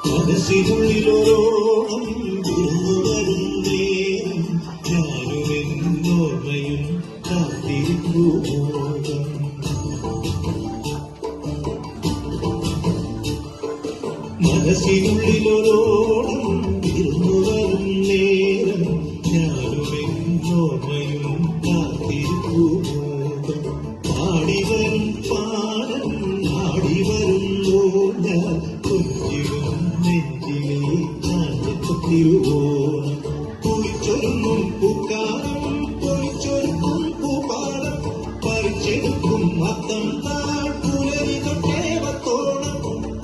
മനസ്സിനുള്ളിലോരോളം വിരുന്നുവരും നേരം ഞാനും എന്നോർമ്മയും കാത്തിരിക്കുമോകം. മനസ്സിനുള്ളിലോരോളം വിരുന്നുവരും നേരം ഞാനും എന്നോർമ്മയും കാത്തിരിക്കുമോകം. പാടിവരും പാടം ആടിവരുന്നോ ഞാൻ കൊഞ്ചിടും നെഞ്ചിലെ ചാഞ്ഞത്തിരുവോണം. കുളിച്ചൊരുങ്ങും പൂക്കാലം പൊളിച്ചൊരുക്കും പൂപ്പാടം പറിച്ചെടുക്കും അത്തം താൾ പുലരി തൊട്ടേവത്തോണം.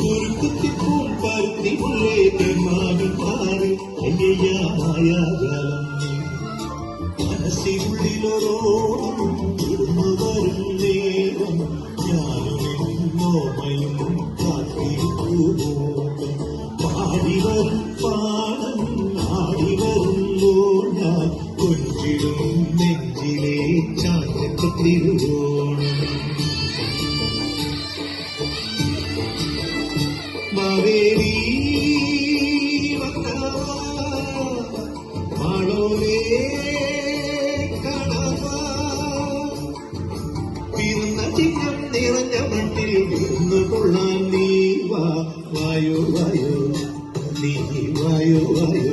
കുരുക്കുത്തിപ്പും പരുത്തിമുള്ളേ തെമാനും പാറി അയ്യയായാകാലം. മനസ്സിനുള്ളിലോരോളം വിരുന്നുവരും നേരം ഞാനും എന്നോർമ്മയും കാത്തിരിക്കുമോകം. പാടിവരും പാടം ആടിവരുന്നോ ഞാൻ കൊഞ്ചിടും നെഞ്ചിലെ ചാഞ്ഞത്തിരുവോണം. മാവേലി മാളോലേ പിറന്ന ചിഹ്നം നിറഞ്ഞ മട്ടിൽ വിരുന്നു കൊള്ളാൻ നീ വായോ വായോ നീ വായോ വായോ.